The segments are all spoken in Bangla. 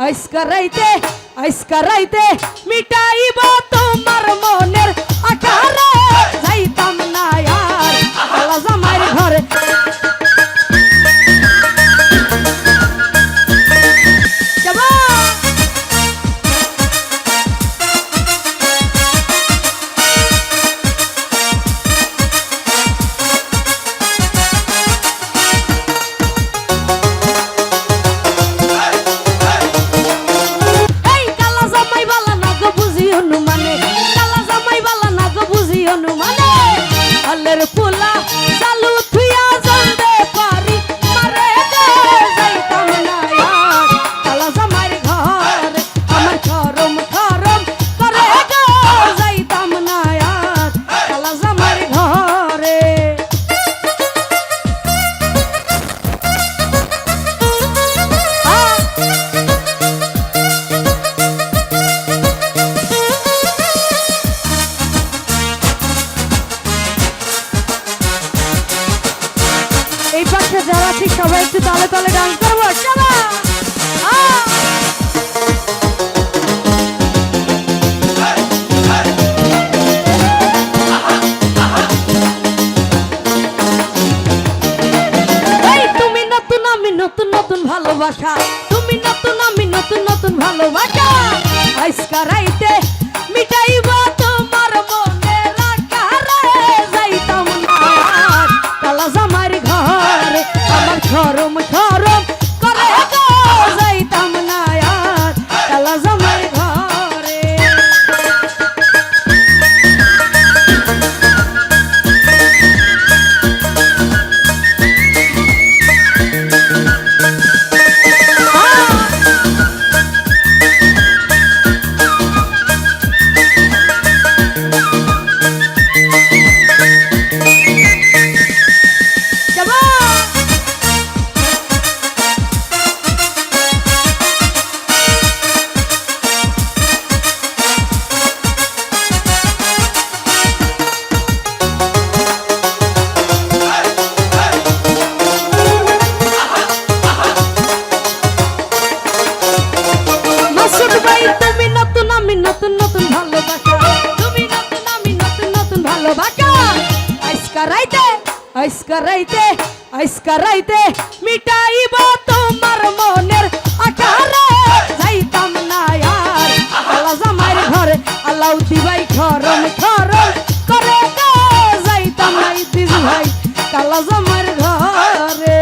আজকা রাইতে মিটাইব তোমার মনের আকারে যাইতাম না আর কালা জামাইর ঘরে। পোলা চালু থুইয়া জলদে পারি মারে গো যাইতাম না আর কালা জামাইর ঘরে আমার খরম খরম করে গো যাইতাম না আর কালা জামাইর ঘরে। এই পাশে যারা ঠিক সবাই একটু তালে তালে ডান্স করবো চলো। তুমি নতুন আমি নতুন নতুন ভালোবাসা, তুমি নতুন আমি নতুন নতুন ভালোবাসা আজকা রাইতে মিটাইব তোমার মনের আকারে যাইতাম না কালা জামাইর ঘরে আমার খরম খরম করে গো যাইতাম না আর কালা জামাইর ঘরে। তুমি নতুন আমি নতুন নতুন ভালোবাসা, তুমি নতুন আমি নতুন নতুন ভালোবাসা আজকা রাইতে মিটাইব তোমার মনের আকারে যাইতাম না আর কালা জামাইর ঘরে আলাউদ্দি ভাই খরম খরম করে গো যাইতাম না ইদ্রিস ভাই কালা জামাইর ঘরে।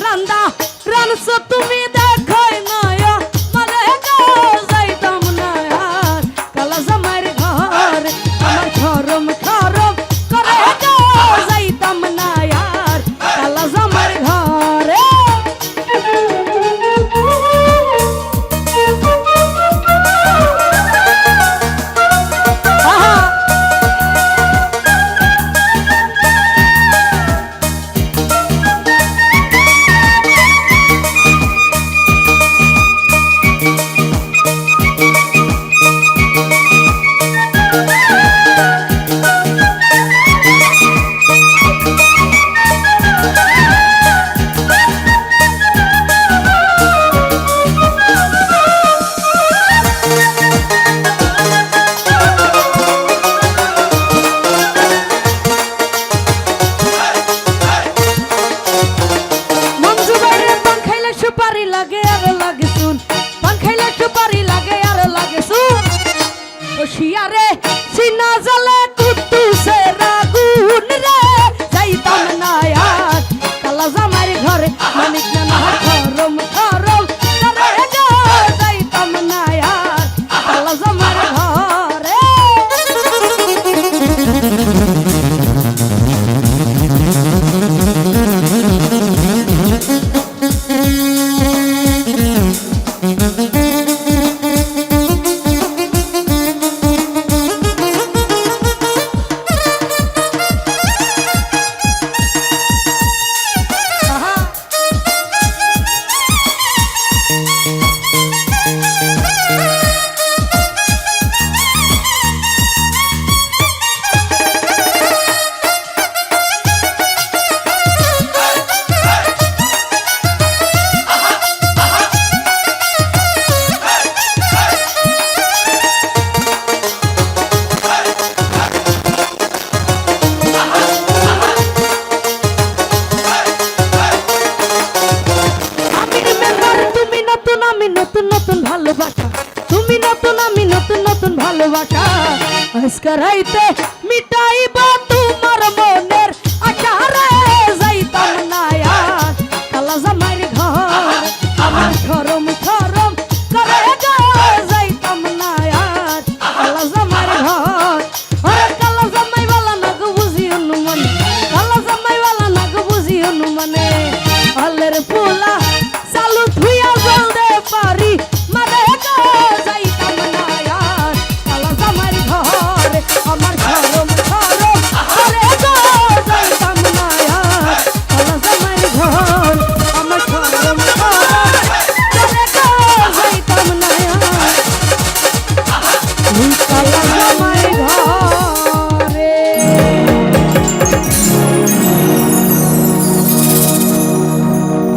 রান্দা রানছো তুমি দেখাই নয়া মানে গো যাইতাম না আর কালা জামাইর ঘর আমার খরম খরম করে গো যাইতাম না আর কালা জামাইর ঘরে। ঘরে মানিক না না খরম খরম করে গো যাইতাম না আর আল্লাহ জামার ঘরে নতুন নতুন ভালোবাসা তুমি নতুন আমি নতুন নতুন ভালোবাসা আজকে রাইতে মিটাইবা তুমি